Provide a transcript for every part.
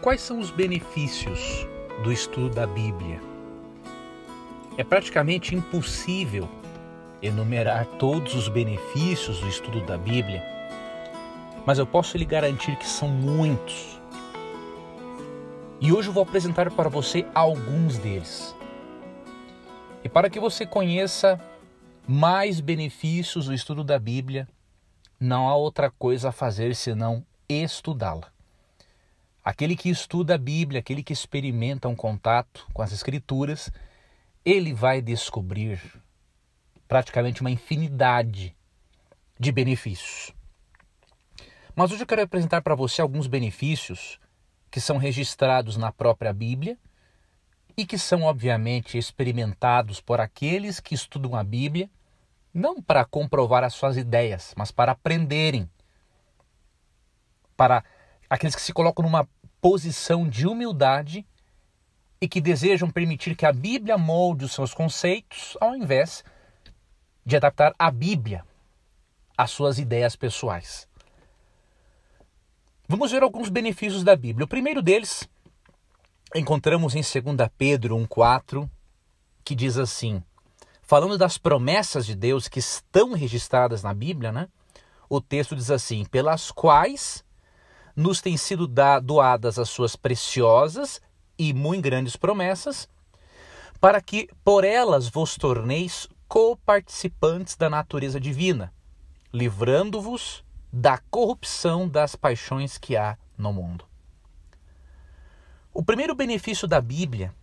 Quais são os benefícios do estudo da Bíblia? É praticamente impossível enumerar todos os benefícios do estudo da Bíblia, mas eu posso lhe garantir que são muitos. E hoje eu vou apresentar para você alguns deles. E para que você conheça mais benefícios do estudo da Bíblia, não há outra coisa a fazer senão estudá-la. Aquele que estuda a Bíblia, aquele que experimenta um contato com as Escrituras, ele vai descobrir praticamente uma infinidade de benefícios. Mas hoje eu quero apresentar para você alguns benefícios que são registrados na própria Bíblia e que são, obviamente, experimentados por aqueles que estudam a Bíblia, não para comprovar as suas ideias, mas para aprenderem. Para aqueles que se colocam numa posição de humildade e que desejam permitir que a Bíblia molde os seus conceitos, ao invés de adaptar a Bíblia às suas ideias pessoais. Vamos ver alguns benefícios da Bíblia. O primeiro deles encontramos em 2 Pedro 1,4, que diz assim, falando das promessas de Deus que estão registradas na Bíblia, né? O texto diz assim, pelas quais nos têm sido doadas as suas preciosas e muito grandes promessas, para que por elas vos torneis coparticipantes da natureza divina, livrando-vos da corrupção das paixões que há no mundo. O primeiro benefício da Bíblia,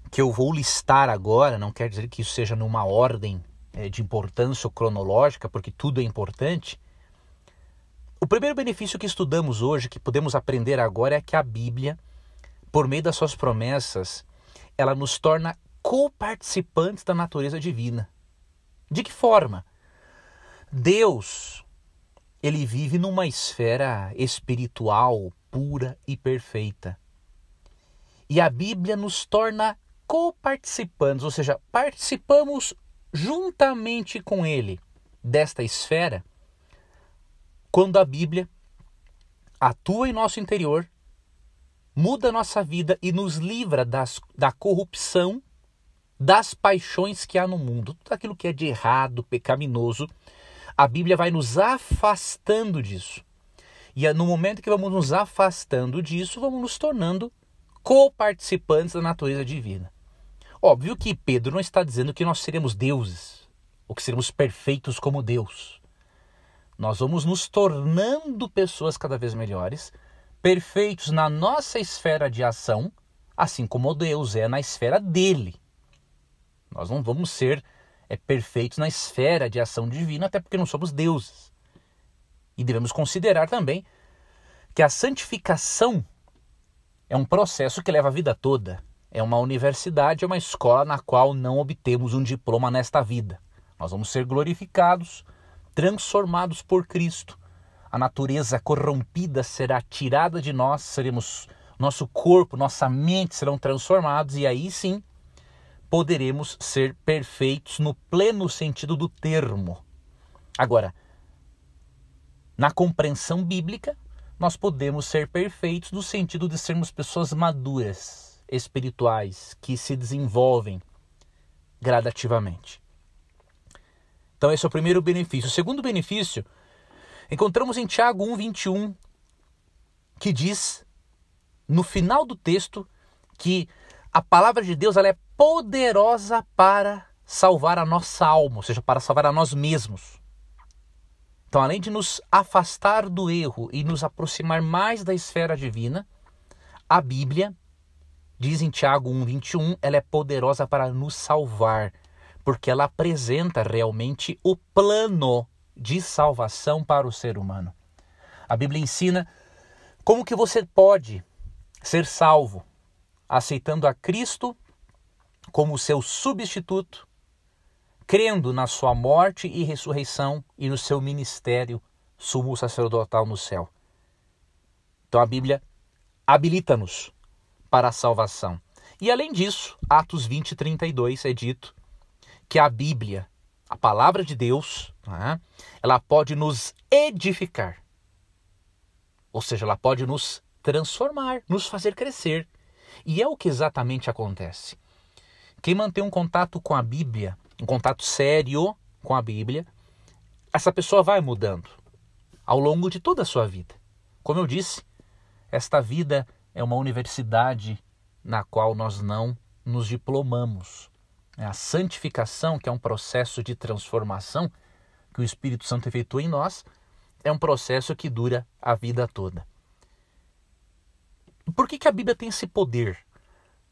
que eu vou listar agora, não quer dizer que isso seja numa ordem de importância ou cronológica, porque tudo é importante. O primeiro benefício que estudamos hoje, que podemos aprender agora, é que a Bíblia, por meio das suas promessas, ela nos torna coparticipantes da natureza divina. De que forma? Deus, ele vive numa esfera espiritual, pura e perfeita. E a Bíblia nos torna coparticipantes, ou seja, participamos juntamente com ele desta esfera, quando a Bíblia atua em nosso interior, muda a nossa vida e nos livra da corrupção, das paixões que há no mundo. Tudo aquilo que é de errado, pecaminoso, a Bíblia vai nos afastando disso. E no momento que vamos nos afastando disso, vamos nos tornando coparticipantes da natureza divina. Óbvio que Pedro não está dizendo que nós seremos deuses, ou que seremos perfeitos como Deus. Nós vamos nos tornando pessoas cada vez melhores, perfeitos na nossa esfera de ação, assim como Deus é na esfera dele. Nós não vamos ser perfeitos na esfera de ação divina, até porque não somos deuses. E devemos considerar também que a santificação é um processo que leva a vida toda. É uma universidade, é uma escola na qual não obtemos um diploma nesta vida. Nós vamos ser glorificados, transformados por Cristo. A natureza corrompida será tirada de nós, nosso corpo, nossa mente serão transformados e aí sim poderemos ser perfeitos no pleno sentido do termo. Agora, na compreensão bíblica, nós podemos ser perfeitos no sentido de sermos pessoas maduras, espirituais, que se desenvolvem gradativamente. Então esse é o primeiro benefício. O segundo benefício, encontramos em Tiago 1,21, que diz, no final do texto, que a palavra de Deus ela é poderosa para salvar a nossa alma, ou seja, para salvar a nós mesmos. Então, além de nos afastar do erro e nos aproximar mais da esfera divina, a Bíblia, diz em Tiago 1,21, ela é poderosa para nos salvar, porque ela apresenta realmente o plano de salvação para o ser humano. A Bíblia ensina como que você pode ser salvo, aceitando a Cristo como seu substituto, crendo na sua morte e ressurreição e no seu ministério sumo sacerdotal no céu. Então a Bíblia habilita-nos para a salvação. E além disso, Atos 20:32 é dito que a Bíblia, a palavra de Deus, ela pode nos edificar. Ou seja, ela pode nos transformar, nos fazer crescer. E é o que exatamente acontece. Quem mantém um contato com a Bíblia, um contato sério com a Bíblia, essa pessoa vai mudando ao longo de toda a sua vida. Como eu disse, esta vida é uma universidade na qual nós não nos diplomamos. A santificação, que é um processo de transformação que o Espírito Santo efetua em nós, é um processo que dura a vida toda. Por que a Bíblia tem esse poder?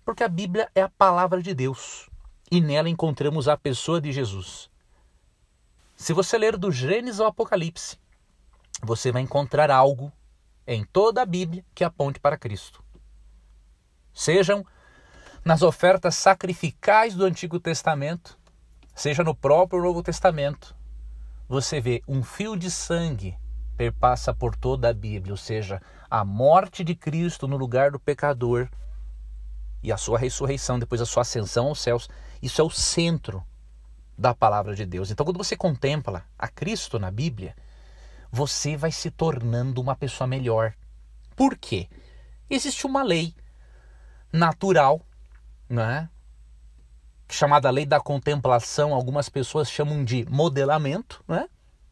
Porque a Bíblia é a palavra de Deus e nela encontramos a pessoa de Jesus. Se você ler do Gênesis ao Apocalipse, você vai encontrar algo em toda a Bíblia que aponte para Cristo. Sejam nas ofertas sacrificais do Antigo Testamento, seja no próprio Novo Testamento, você vê um fio de sangue perpassa por toda a Bíblia, ou seja, a morte de Cristo no lugar do pecador e a sua ressurreição, depois a sua ascensão aos céus. Isso é o centro da palavra de Deus. Então, quando você contempla a Cristo na Bíblia, você vai se tornando uma pessoa melhor. Por quê? Existe uma lei natural, né, chamada lei da contemplação, algumas pessoas chamam de modelamento, né,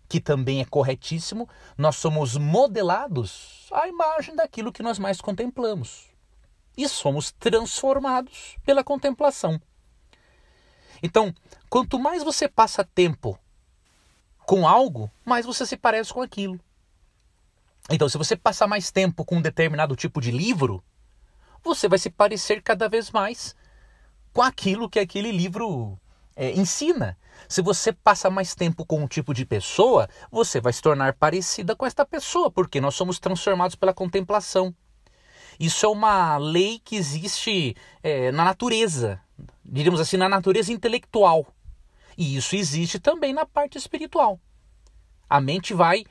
que também é corretíssimo. Nós somos modelados à imagem daquilo que nós mais contemplamos. E somos transformados pela contemplação. Então, quanto mais você passa tempo com algo, mais você se parece com aquilo. Então, se você passar mais tempo com um determinado tipo de livro, você vai se parecer cada vez mais com aquilo que aquele livro ensina. Se você passa mais tempo com um tipo de pessoa, você vai se tornar parecida com esta pessoa, porque nós somos transformados pela contemplação. Isso é uma lei que existe na natureza, diríamos assim, na natureza intelectual. E isso existe também na parte espiritual. A mente vai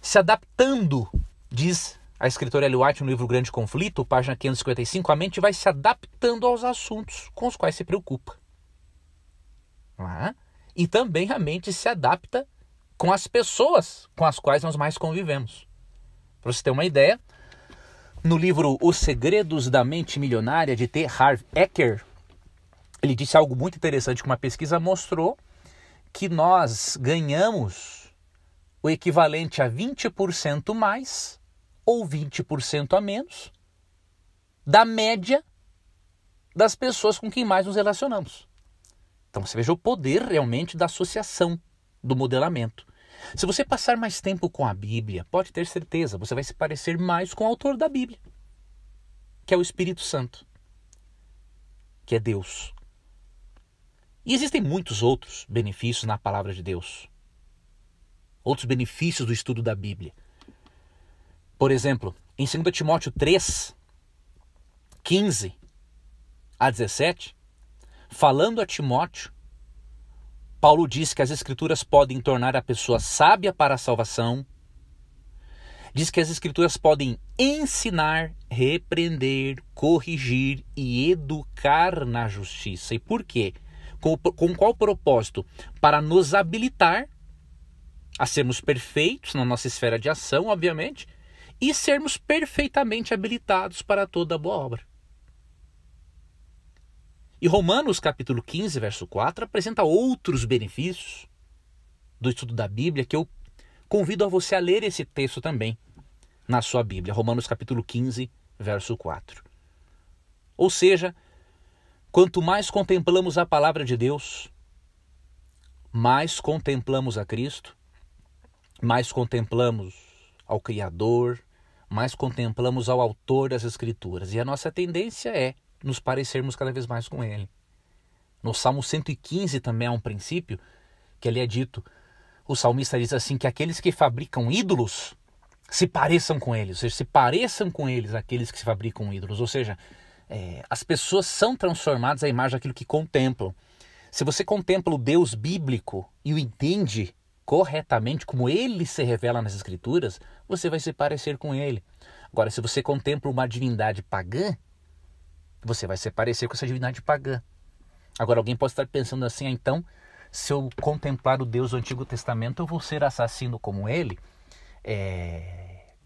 se adaptando, diz a escritora Ellen White no livro Grande Conflito, página 555, a mente vai se adaptando aos assuntos com os quais se preocupa. E também a mente se adapta com as pessoas com as quais nós mais convivemos. Para você ter uma ideia, no livro Os Segredos da Mente Milionária, de T. Harv Eker, ele disse algo muito interessante, que uma pesquisa mostrou que nós ganhamos o equivalente a 20% mais ou 20% a menos da média das pessoas com quem mais nos relacionamos. Então você veja o poder realmente da associação, do modelamento. Se você passar mais tempo com a Bíblia, pode ter certeza, você vai se parecer mais com o autor da Bíblia, que é o Espírito Santo, que é Deus. E existem muitos outros benefícios na palavra de Deus. Outros benefícios do estudo da Bíblia. Por exemplo, em 2 Timóteo 3, 15 a 17, falando a Timóteo, Paulo diz que as Escrituras podem tornar a pessoa sábia para a salvação. Diz que as Escrituras podem ensinar, repreender, corrigir e educar na justiça. E por quê? Com qual propósito? Para nos habilitar a sermos perfeitos na nossa esfera de ação, obviamente, e sermos perfeitamente habilitados para toda boa obra. E Romanos capítulo 15, verso 4, apresenta outros benefícios do estudo da Bíblia, que eu convido a você a ler esse texto também na sua Bíblia. Romanos capítulo 15, verso 4. Ou seja, quanto mais contemplamos a palavra de Deus, mais contemplamos a Cristo, mais contemplamos ao Criador, mais contemplamos ao autor das Escrituras. E a nossa tendência é nos parecermos cada vez mais com ele. No Salmo 115 também há um princípio que ali é dito, o salmista diz assim, que aqueles que fabricam ídolos se pareçam com eles, ou seja, se pareçam com eles aqueles que se fabricam ídolos, ou seja, as pessoas são transformadas à imagem daquilo que contemplam. Se você contempla o Deus bíblico e o entende corretamente, como ele se revela nas Escrituras, você vai se parecer com ele. Agora, se você contempla uma divindade pagã, você vai se parecer com essa divindade pagã. Agora, alguém pode estar pensando assim, então, se eu contemplar o Deus do Antigo Testamento, eu vou ser assassino como ele?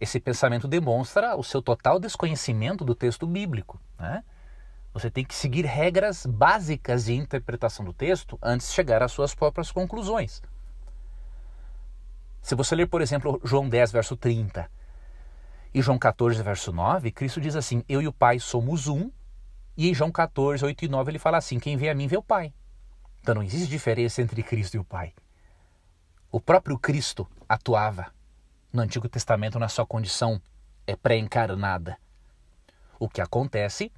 esse pensamento demonstra o seu total desconhecimento do texto bíblico, né? Você tem que seguir regras básicas de interpretação do texto antes de chegar às suas próprias conclusões. Se você ler, por exemplo, João 10, verso 30 e João 14, verso 9, Cristo diz assim: eu e o Pai somos um. E em João 14, 8 e 9 ele fala assim: quem vê a mim vê o Pai. Então não existe diferença entre Cristo e o Pai. O próprio Cristo atuava no Antigo Testamento na sua condição pré-encarnada. O que acontece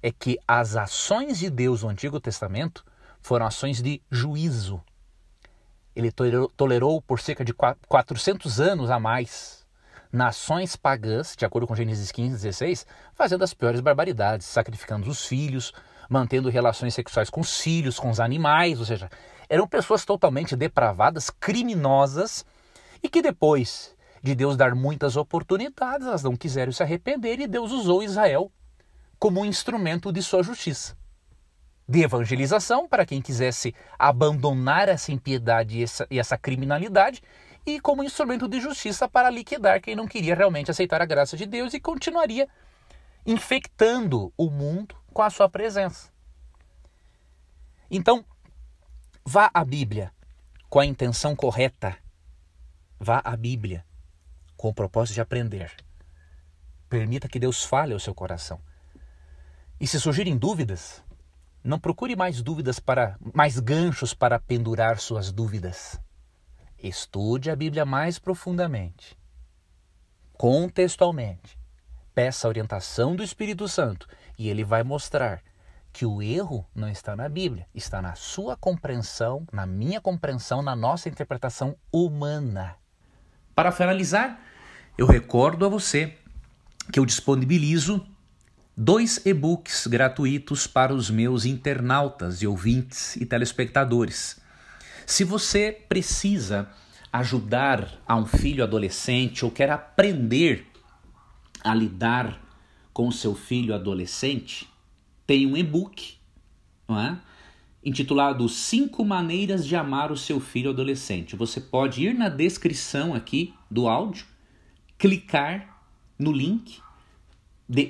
é que as ações de Deus no Antigo Testamento foram ações de juízo. Ele tolerou por cerca de 400 anos a mais nações pagãs, de acordo com Gênesis 15, 16, fazendo as piores barbaridades, sacrificando os filhos, mantendo relações sexuais com os filhos, com os animais, ou seja, eram pessoas totalmente depravadas, criminosas, e que depois de Deus dar muitas oportunidades, elas não quiseram se arrepender, e Deus usou Israel como um instrumento de sua justiça, de evangelização para quem quisesse abandonar essa impiedade e essa criminalidade, e como instrumento de justiça para liquidar quem não queria realmente aceitar a graça de Deus e continuaria infectando o mundo com a sua presença. Então, vá à Bíblia com a intenção correta. Vá à Bíblia com o propósito de aprender. Permita que Deus fale ao seu coração. E se surgirem dúvidas, não procure mais ganchos para pendurar suas dúvidas. Estude a Bíblia mais profundamente, contextualmente. Peça a orientação do Espírito Santo e ele vai mostrar que o erro não está na Bíblia, está na sua compreensão, na minha compreensão, na nossa interpretação humana. Para finalizar, eu recordo a você que eu disponibilizo 2 e-books gratuitos para os meus internautas e ouvintes e telespectadores. Se você precisa ajudar a um filho adolescente ou quer aprender a lidar com o seu filho adolescente, tem um e-book, não é? Intitulado 5 maneiras de amar o seu filho adolescente. Você pode ir na descrição aqui do áudio, clicar no link,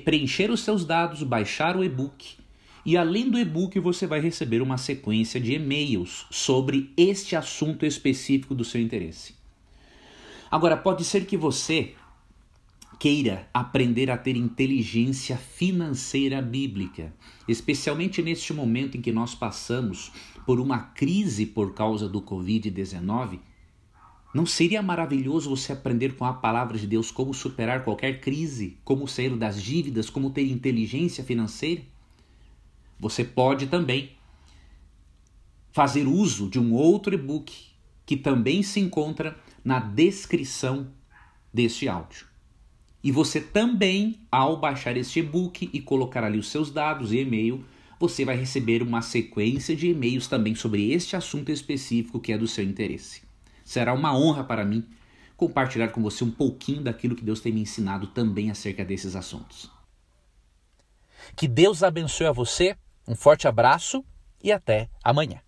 preencher os seus dados, baixar o e-book. E além do e-book você vai receber uma sequência de e-mails sobre este assunto específico do seu interesse. Agora, pode ser que você queira aprender a ter inteligência financeira bíblica, especialmente neste momento em que nós passamos por uma crise por causa do Covid-19. Não seria maravilhoso você aprender com a palavra de Deus como superar qualquer crise, como sair das dívidas, como ter inteligência financeira? Você pode também fazer uso de um outro e-book que também se encontra na descrição deste áudio. E você também, ao baixar este e-book e colocar ali os seus dados e e-mail, você vai receber uma sequência de e-mails também sobre este assunto específico que é do seu interesse. Será uma honra para mim compartilhar com você um pouquinho daquilo que Deus tem me ensinado também acerca desses assuntos. Que Deus abençoe a você, um forte abraço e até amanhã.